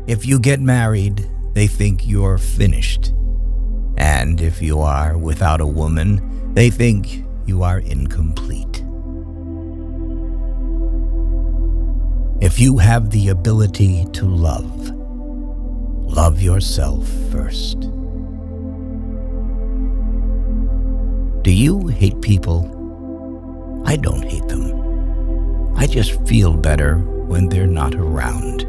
If you get married, they think you're finished. And if you are without a woman, they think you are incomplete. If you have the ability to love, love yourself first. Do you hate people? I don't hate them. I just feel better when they're not around.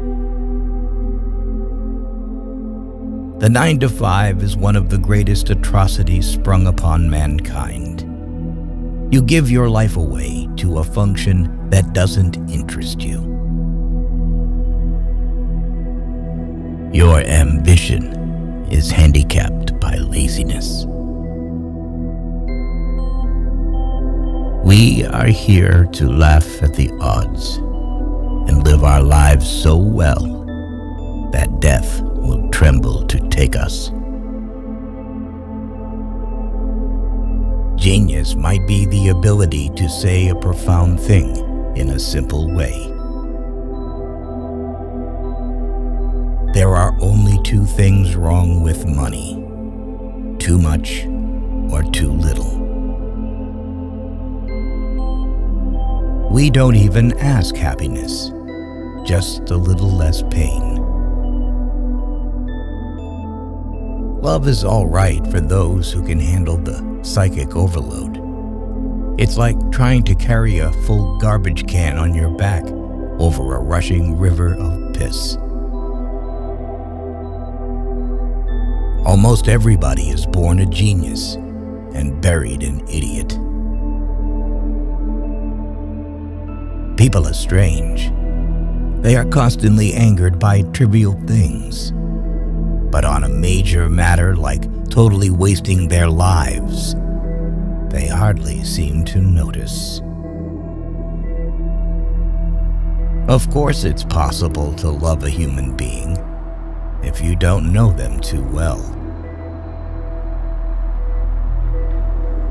The 9 to 5 is one of the greatest atrocities sprung upon mankind. You give your life away to a function that doesn't interest you. Your ambition is handicapped by laziness. We are here to laugh at the odds and live our lives so well that death will tremble to take us. Genius might be the ability to say a profound thing in a simple way. There are only 2 things wrong with money: too much or too little. We don't even ask happiness, just a little less pain. Love is all right for those who can handle the psychic overload. It's like trying to carry a full garbage can on your back over a rushing river of piss. Almost everybody is born a genius and buried an idiot. People are strange. They are constantly angered by trivial things. But on a major matter like totally wasting their lives, they hardly seem to notice. Of course, it's possible to love a human being if you don't know them too well.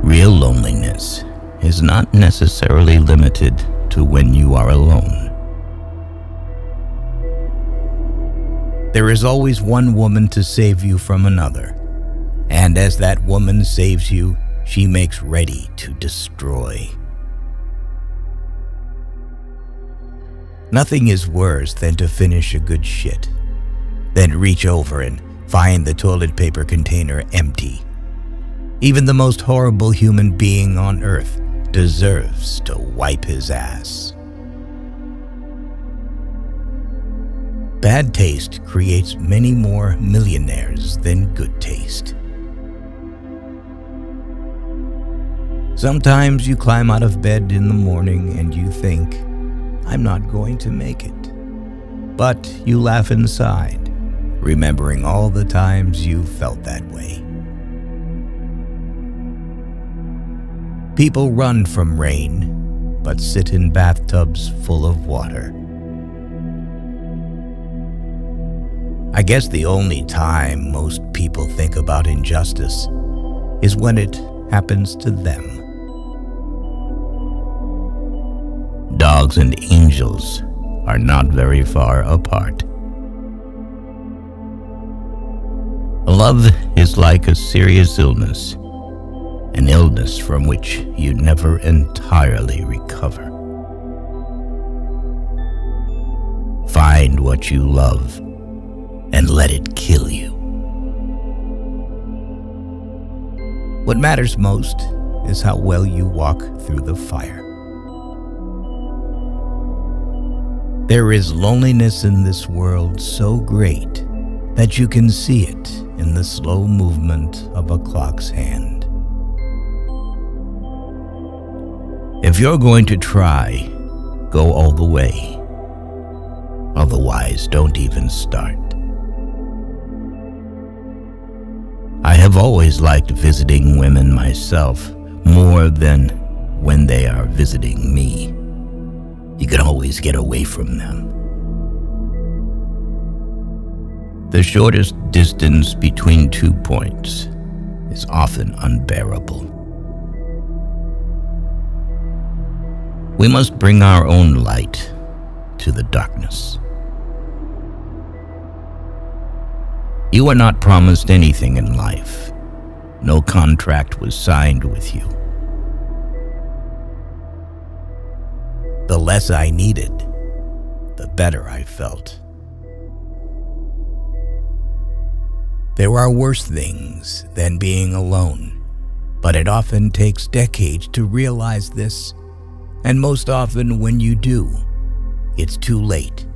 Real loneliness is not necessarily limited to when you are alone. There is always one woman to save you from another, and as that woman saves you, she makes ready to destroy. Nothing is worse than to finish a good shit, then reach over and find the toilet paper container empty. Even the most horrible human being on earth deserves to wipe his ass. Bad taste creates many more millionaires than good taste. Sometimes you climb out of bed in the morning and you think, I'm not going to make it. But you laugh inside, remembering all the times you felt that way. People run from rain, but sit in bathtubs full of water. I guess the only time most people think about injustice is when it happens to them. Dogs and angels are not very far apart. Love is like a serious illness, an illness from which you never entirely recover. Find what you love and let it kill you. What matters most is how well you walk through the fire. There is loneliness in this world so great that you can see it in the slow movement of a clock's hand. If you're going to try, go all the way. Otherwise, don't even start. I have always liked visiting women myself more than when they are visiting me. You can always get away from them. The shortest distance between 2 points is often unbearable. We must bring our own light to the darkness. You are not promised anything in life. No contract was signed with you. The less I needed, the better I felt. There are worse things than being alone, but it often takes decades to realize this, and most often when you do, it's too late,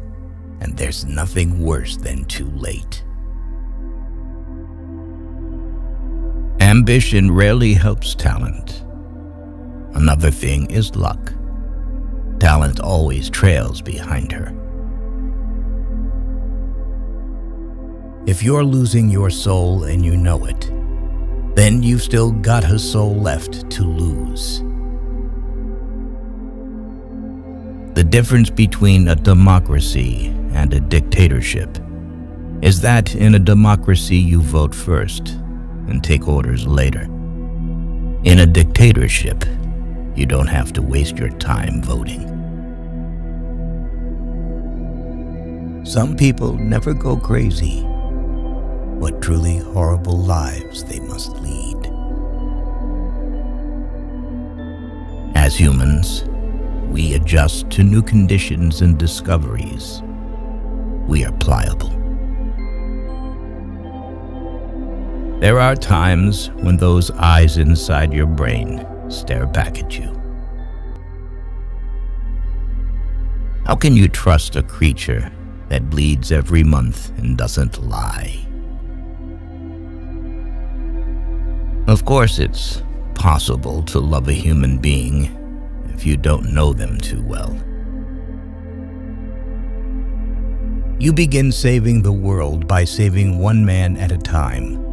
and there's nothing worse than too late. Ambition rarely helps talent. Another thing is luck. Talent always trails behind her. If you're losing your soul and you know it, then you've still got a soul left to lose. The difference between a democracy and a dictatorship is that in a democracy you vote first and take orders later. In a dictatorship, you don't have to waste your time voting. Some people never go crazy. What truly horrible lives they must lead. As humans, we adjust to new conditions and discoveries. We are pliable. There are times when those eyes inside your brain stare back at you. How can you trust a creature that bleeds every month and doesn't lie? Of course, it's possible to love a human being if you don't know them too well. You begin saving the world by saving one man at a time.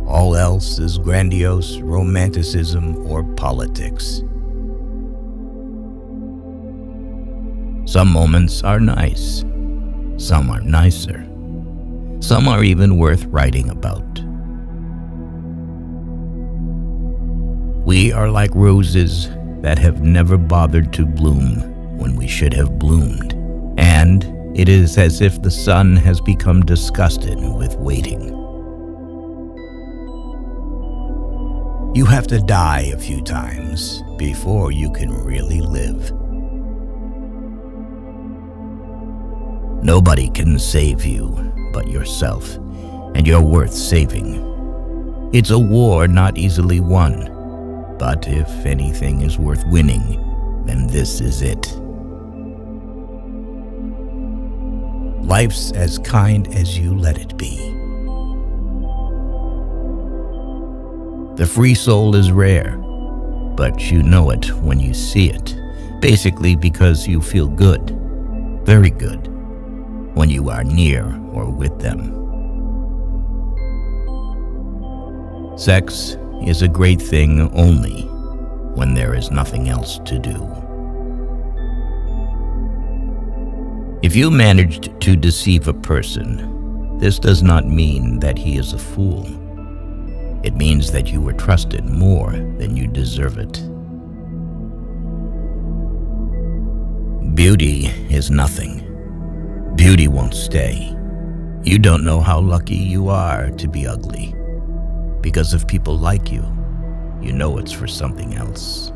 All else is grandiose romanticism or politics. Some moments are nice. Some are nicer. Some are even worth writing about. We are like roses that have never bothered to bloom when we should have bloomed. And it is as if the sun has become disgusted with waiting. You have to die a few times before you can really live. Nobody can save you but yourself, and you're worth saving. It's a war not easily won. But if anything is worth winning, then this is it. Life's as kind as you let it be. The free soul is rare, but you know it when you see it, basically because you feel good, very good, when you are near or with them. Sex is a great thing only when there is nothing else to do. If you managed to deceive a person, this does not mean that he is a fool. It means that you were trusted more than you deserve it. Beauty is nothing. Beauty won't stay. You don't know how lucky you are to be ugly. Because if people like you, you know it's for something else.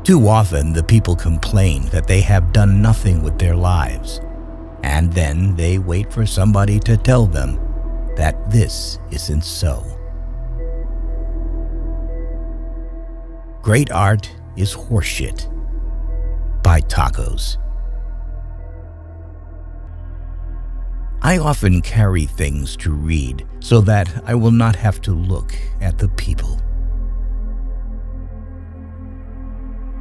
Too often, the people complain that they have done nothing with their lives, and then they wait for somebody to tell them that this isn't so. Great art is horseshit. Buy tacos. I often carry things to read so that I will not have to look at the people.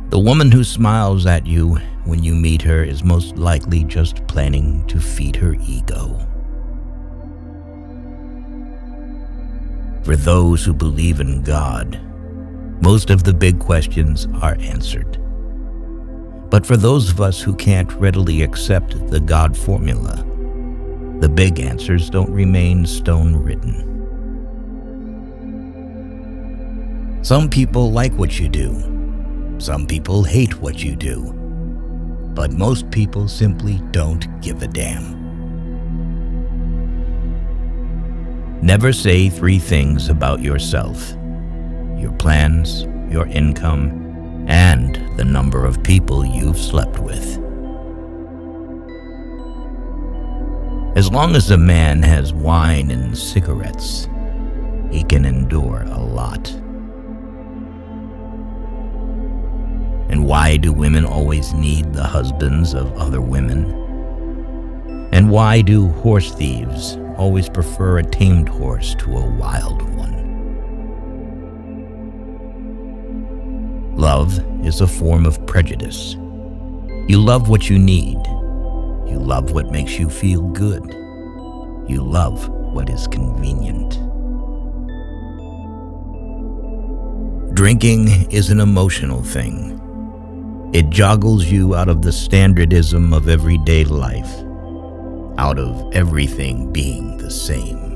The woman who smiles at you when you meet her is most likely just planning to feed her ego. For those who believe in God, most of the big questions are answered. But for those of us who can't readily accept the God formula, the big answers don't remain stone-written. Some people like what you do. Some people hate what you do. But most people simply don't give a damn. Never say 3 things about yourself: your plans, your income, and the number of people you've slept with. As long as a man has wine and cigarettes, he can endure a lot. And why do women always need the husbands of other women? And why do horse thieves always prefer a tamed horse to a wild one? Love is a form of prejudice. You love what you need. You love what makes you feel good. You love what is convenient. Drinking is an emotional thing. It joggles you out of the standardism of everyday life, out of everything being the same.